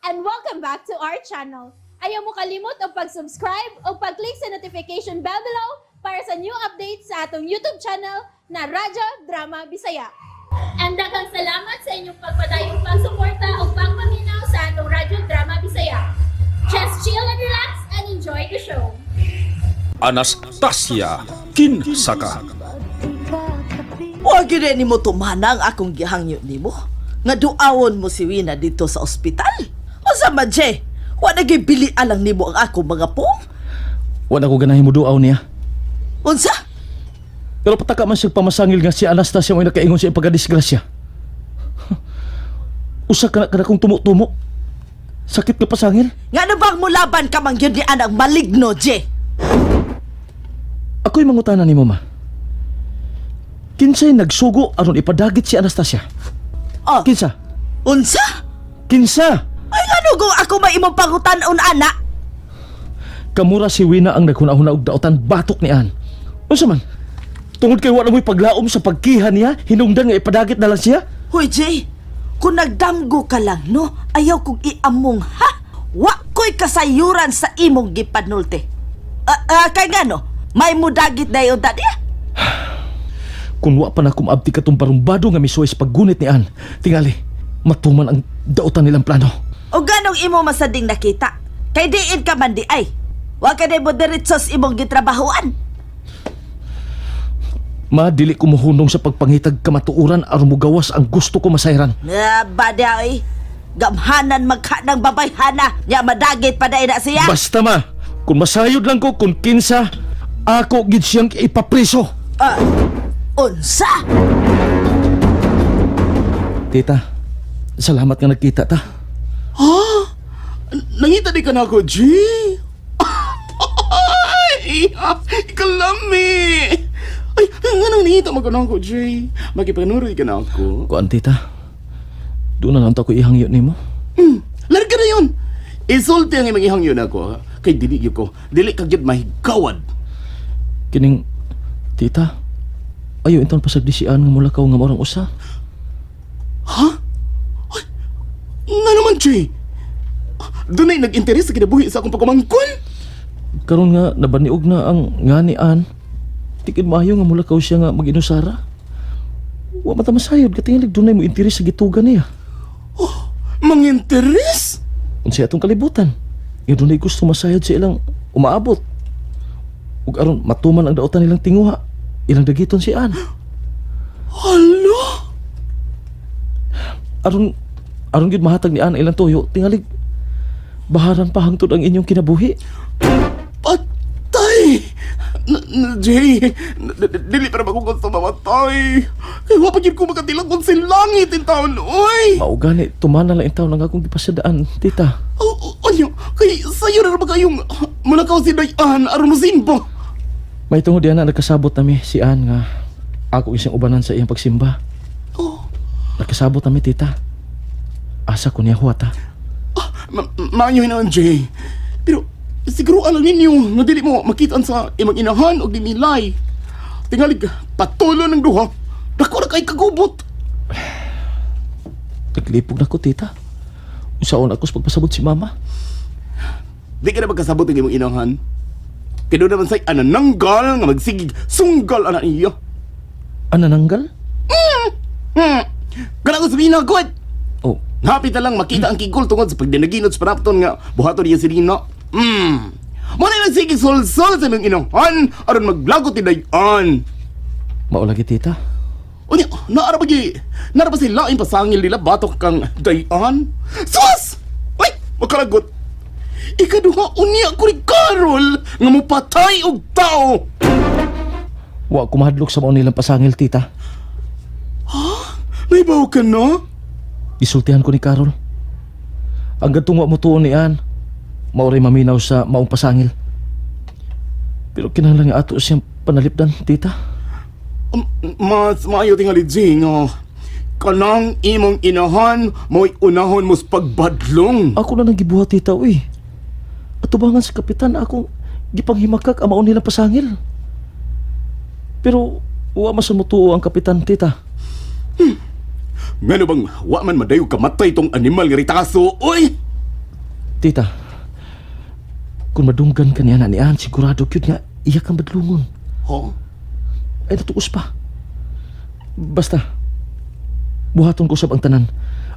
and welcome back to our channel. Ayaw mo kalimot o pag-subscribe o pag-click sa notification bell below para sa new updates sa atong YouTube channel na Radyo Drama Bisaya. And daghang salamat sa inyong pagpadayong pagsuporta o pagpaminaw sa atong Radyo Drama Bisaya. Just chill and relax and enjoy the show. Anastasia Kinsaka. Huwag yun ni mo tumanang akong gihangyo ni mo. Nga duawon mo si Wina dito sa ospital. O sa madje, huwag nagibili alang ni mo ang akong mga pong. Wala ko ganahin mo duaw niya. Unsa? Pero pataka man siyang pamasangil nga si Anastasia mo nakaingon siya pagkadisgrasya. Usa ka na kong tumo-tumo. Sakit ka pasangil? Nga na bang mulaban ka mang yun di anang maligno, Je? Ako'y mangutana ni mo, ma. Kinsa'y nagsugo aron ipadagit si Anastasia? Oh, Kinsa? unsa? Kinsa? Ay ano kung ako maimong pangutan-un, ana? Kamura si Wina ang naghuna-huna og daotan batok ni An. Unsa man? Tungod kay wala mo'y paglaom sa pagkiha niya, hinungdan nga ipadagit na lang siya? Hoy, Je, kung nagdamgo ka lang, no? Ayaw kong iamong, ha? Wa ko'y kasayuran sa imong gipanulte. Kay nga, no? May mudagit na yun, daddy? Kung wa pa na kumabti ka tong barumbado nga misuway sa paggunit ni An, tingali, matuman ang daotan nilang plano. O ganong imo masading nakita? Kay diin ka man di ay. Wa ka na mo diretsos imong gitrabahoan. Madili ko muhunong sa pagpangitag kamatuuran aron mugawas ang gusto ko masayran. Bada ay. Gamhanan magka ng babayhana. Nya madagit pa na ina siya. Basta ma, kung masayod lang ko kung kinsa, ako gid siyang ipapriso. Unsa? Tita, salamat nga nagkita ta. Nangita di ka na ako, G. Ay, ikalami. Ay, nga nang nangita mo ka na ako, G. Makipanuroy ka na ako. Kuan tita, doon na lang ta ko ihangyo nimo. Larga na yun. Isulti ang imang ihangyo na ako. Kay dili yun ko. Dili ka gyud mahigawad. Kining tita, ayo inton pasagdisian nga mulakaw nga morang usa. Ha? Ay, nga naman, G. Doon ay nag-interes sa kinabuhi sa akong pagkumangkon. Karon nga nabaniog na ang nganian. Tikid maayo nga mulakaw siya nga mag-inusara. Wa mata masayod katingalig dunay mo interes sa gitugan niya. Mang-interes? Unsay atong kalibutan. Nga dunay gusto masayod sa ilang umaabot. Ug aron matuman ang daotan nilang tinguha, ilang dagiton si An. Hala? Aron gid mahatag ni An ilang tuyo, tingalig baharan pa hangtod ang inyong kinabuhi. Patay! Jay, dili para ba ko gusto mamatay? Kaya wapag yun ko makatilang kung silangit in taon, oy! Mao gani tuman na lang intaw nang akong gipasadaan, tita. Ano? Kay sayo na ba kayong mulakaw si Dayan aron musimba? May tungod diyan na nagkasabot nami si An nga ako isang ubanan sa iyang pagsimba. Oh, Nagkasabot nami, tita. Asa ko niya huwata. Maanyo na, Jay. Pero siguro alam ninyo na dili mo makitaan sa imang inahan o dinilay. Tingalig, patulo ng duha. Dako na kay kagubot. Naglipog na ko, tita. Usaon ako sa pagpasabot si mama. Di ka na magkasabot ng imong inahan. Kaya doon naman sa'y anananggal nga magsigig sunggal anak niya. Anananggal? Kala ko sabihin na agad. Oh, Hapit na lang makita ang kigol tungod sa pagdinaginod sa panapton nga buhaton niya si Rina. Muna yung sige sol-sol sa mga inahan aron maglagot ni Dayan. maulagi, tita. O niya, naara ba si lain pasangil nila batok kang Dayan? Sus! Ay, makalagot. Ikaduha unya ko ni Carol nga mupatay og tao. Wa ko mahadlok sa maon nilang pasangil, tita. May bawo ka na? Isultihan ko ni Carol. Ang gatong wa mo tuon ni An, mauray maminaw sa maong pasangil. Pero kinahanglan nga ato siyang panalipdan, tita. Mas maayo tingali Jing, kanang imong inahan mo'y unahon mo sa pagbadlong. Ako na nang gibuhat, tita, uy. Atubangan sa kapitan akong gipanghimakak ang maon nilang pasangil. Pero wa masumutuo ang kapitan, tita. Ngano bang wa man madayo kamatay tong animal nga ritaso, oy? Tita, kung madunggan ka niya na niyan, sigurado kyud nga iya kang badlungon. Ho? Ay natuos pa. Basta, buhaton ko sab ang tanan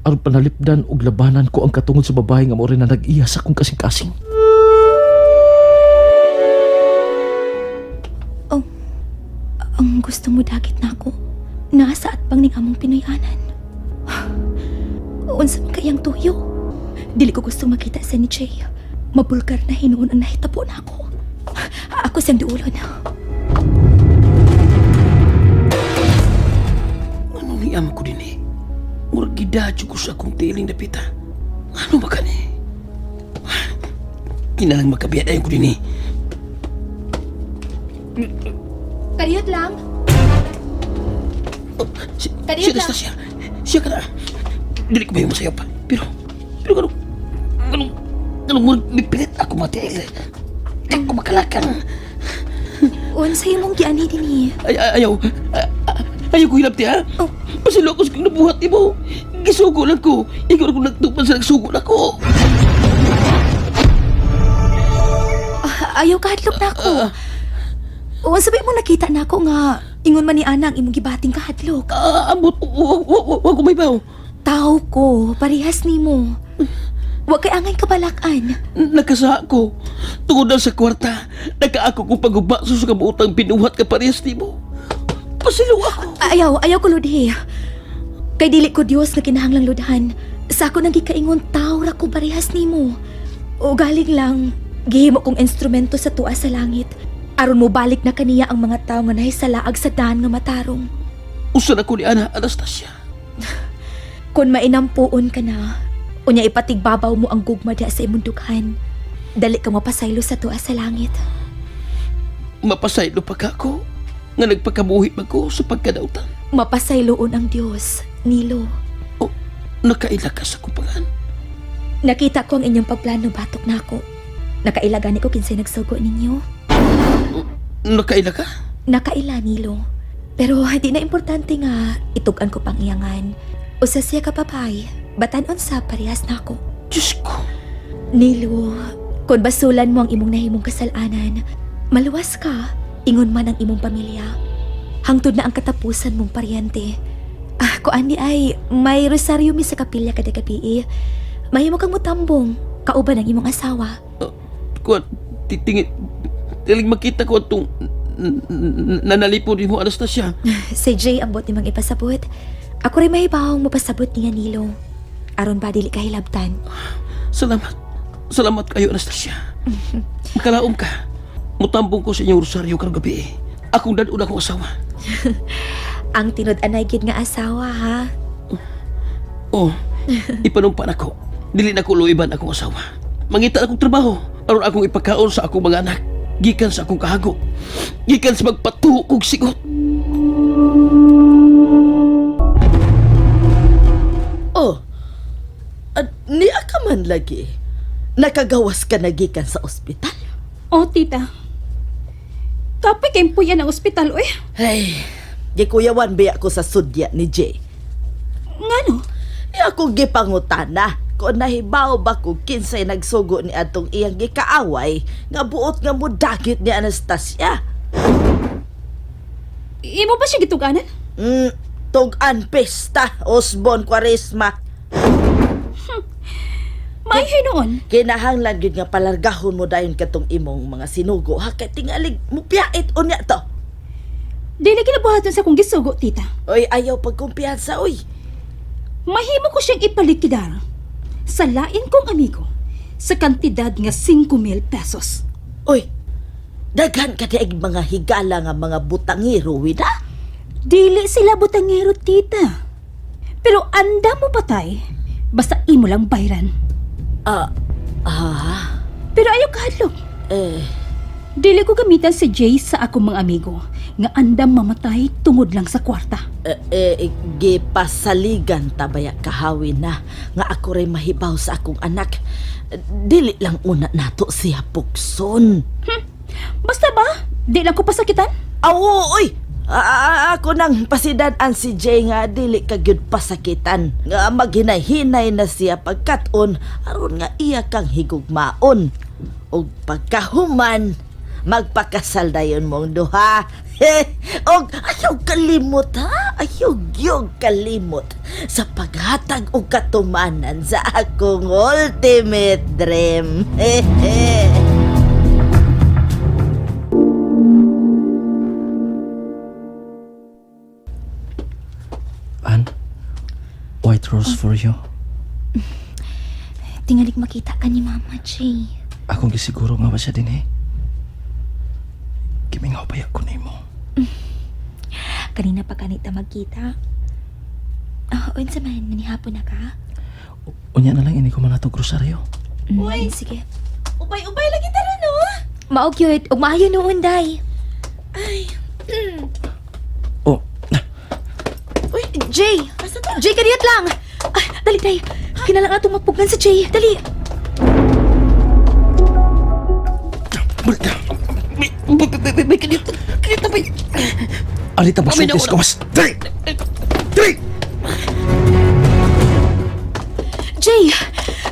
aron panalipdan og labanan ko ang katungod sa babae nga mo rin na nag-iya sa kong kasing-kasing. Ang gusto mo dagit na ako. Nasa at bang ning among Pinoyanan. Unsa man kayang tuyo? Dili ko gusto makita sa ni Jay. Mabulgar na hinuon ang nahitabo na ako. Ako siyang diulon. Ano ni ama ko din eh? Murag gidadyo ko sa akong tiling na pita. Ano ba ka ni? Kinalang magkabiyadan ko din eh. Kariyot lang. Si Kanina lang. Anastasia. Siya ka na. Dili ko ba yung masaya pa? Pero ganun mo bipilit ako matil. Ako makalakang. Unsa imong giani dinhi? Ayaw ko hilap ti ha. Oh. Pasilo ako sa kong nabuhat mo. Gisugo lang ko. Ikaw ako nagtupan sa nagsugo na ko. Ayaw kahadlok na ako. Unsa ba mo nakita na ako nga ingon man ni ana ang imong gibating kahadlok? Ambot, wag ko may baw. Tao ko, parehas nimo. Wa kay angay kabalakan. Nagkasa ko. Tungod lang sa kwarta. Nagkaako kong pagubakso sa kabuutang pinuhat ka parehas ni mo. Pasilo ako. Ayaw ko ludhi. Kay dili ko Dios nga kinahanglang ludhan. Sa ako nang gikaingon tao ra ko parehas nimo. O galing lang gihimo kong instrumento sa tuwa sa langit. Aron mo balik na kaniya ang mga tao nga nahisalaag sa daan nga matarong. Usan ako ni Ana Anastasia. Kung mainampuon ka na, unya ipatigbabaw mo ang gugma diha sa imong dughan. Dali ka mapasaylo sa tuwa sa langit. Mapasaylo pa ka ko. Nga nagpakabuhi pa ko sa pagkadautan. Mapasayloon ang Dios, Nilo. O, nakaila ka sa kupangan. Nakita ko ang inyong pagplano batok na ako. Nakaila gani ko kinsay nagsugo ninyo. Nakaila ka? Nakaila, Nilo. Pero di na importante nga itugan ko pang iyangan. Usa siya ka papay, batanon sa parehas na ako. Diyos ko. Nilo, kung basulan mo ang imong nahimong kasalanan, maluwas ka, ingon man ang imong pamilya. Hangtod na ang katapusan mong paryente. Kuan di ay, may rosaryo mi sa kapilya kada gabi. Mahimo kang mutambong, kauban ang imong asawa. Kuwan, tiling makita ko itong nanalipo din mo, Anastasia. Si Jay ambot ni mang ipasabot. Ako rin mahibawang mapasabot niya, Nilo. Aron ba dili kahilabtan? Salamat. Salamat kayo, Anastasia. Makalaom ka. Mutambong ko sa inyong rosaryo karong gabi. Akong dadun akong asawa. Ang tinud-anay gid nga asawa, ha? Oh, ipanumpan ako. Dili na ko luiban akong asawa. Mangita akong trabaho. Aron akong ipakaon sa akong mga anak. Gikan sa akong kahagok. Gikan sa magpatuho kong sigot. Oh, niya ka man lagi. Nakagawas ka na gikan sa ospital. Oh, tita. Kapag kayong puya ng ospital, oy. Ay, gikuyawan biya ko sa sudya ni Jay. Ngano? Ako gipangutana kung nahibaw ba ko kinsay nagsugo ni atong iyang gikaaway nga buot nga mo dagit ni Anastasia. Imo ba siya gituganan? Tugan pesta, Osbon Quaresma. May hinuon. Kinahanglan gyud nga palargahon mo dayon katong imong mga sinugo ha kay tingalig mo piyait unya to. Dili kinabuhaton sa kong gisugo, tita. Oy, ayaw pagkumpiyansa oy. Mahimo ko siyang ipalikidar sa lain kong amigo sa kantidad nga 5,000 pesos. Oy, daghan ka diag mga higala nga mga butangiro wida. Dili sila butangero, tita. Pero anda mo patay, basta imo lang bayran. Pero ayaw kahadlok. Dili ko gamitan si Jay sa akong mga amigo nga andam mamatay tungod lang sa kwarta. Gipasaligan tabaya kahawin na nga ako rin mahibaw sa akong anak. Dili lang una nato siya pukson. Basta ba? Di lang ko pasakitan? Awo, oy! Ako nang pasidan-an si Jay nga dili kagyud pasakitan. Nga maghinay-hinay na siya pagkaton aron nga iya kang higugmaon. Og pagkahuman, magpakasal dayon mong duha. Og ayaw kalimot ha, ayaw gyud kalimot sa paghatag og katumanan sa akong ultimate dream. An, white rose for you. Tingali makita ka ni Mama, Jay. Akong gisiguro nga ba siya din eh. Kimingaw pa ko nimo. Kanina pa kanita magkita. Unsa man, manihapon na ka? Unya na lang ini ko mga to grosaryo. Uy, sige. Ubay-ubay lagi tara no. Mao cute, ug maayo noon, day. Oh, Uy, Jay! Jay, kaniyat lang! Ay, dali, day. Kinalang atong mapugan sa Jay. Dali! May kanito ba? alita ba Amin na sultis una. kawas? Dali! Dali! Jay!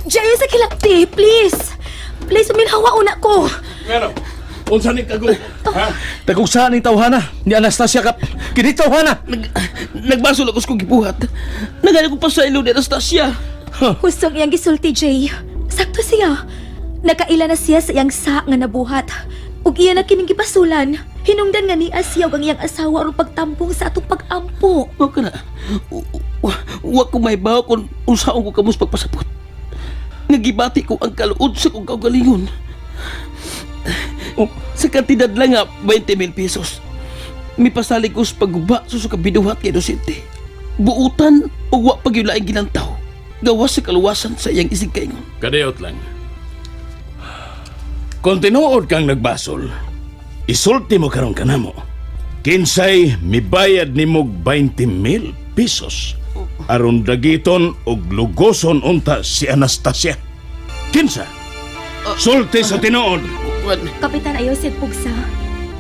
Jay, sa kilapti, please! Please, uminhawa una ko! Ngano? Unsa ni kago? Ha? Tagong saan ni tawhana? Ni Anastasia kap. Kini tawhana! Nagbasol ako sa kong gibuhat. Nagaya ko pa sa ilo ni Anastasia. Hustong iyang gisulti, Jay. Sakto siya. Nakaila na siya sa iyang sa nga nabuhat. Ug iya na kining gipasulan. Hinungdan nga ni Asyaw ang iyang asawa aron pagtampong sa atong pag-ampo. Wa ka na. Wa ko may baho kung unsaon ko kamus pagpasapot. Nagibati ko ang kaluod sa kong kaugalingon. Sa kantidad lang nga, 20,000 pesos. May pasalig ko sa pagguba sa kabiduhat kay Dosente. Buutan o wa pagyulaing gilantaw. Gawas sa kaluwasan sa iyang isig kaingon. Kadayot lang. Kung tinuod kang nagbasol, isulti mo karon kanamo. Kinsay mibayad nimog 20,000 pesos. Aron dagiton og lugoson unta si Anastasia. Kinsa? Sulti sa tinuod. Kapitan Ayosef Pugsa,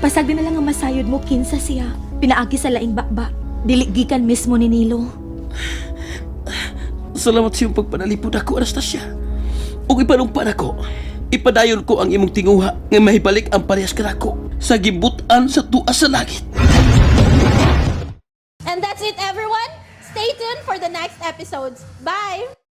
pasag na lang ang masayod mo kinsa siya. Pinaagi sa laing bakba. Dili gikan mismo ni Nilo. Salamat sa iyong pagpanalipod ako, Anastasia. Ug ipanumpan ako. Ipadayon ko ang imong tinguha nga mahibalik ang parehas kanako sa gibutan sa tuas sa langit. And that's it, everyone. Stay tuned for the next episodes. Bye!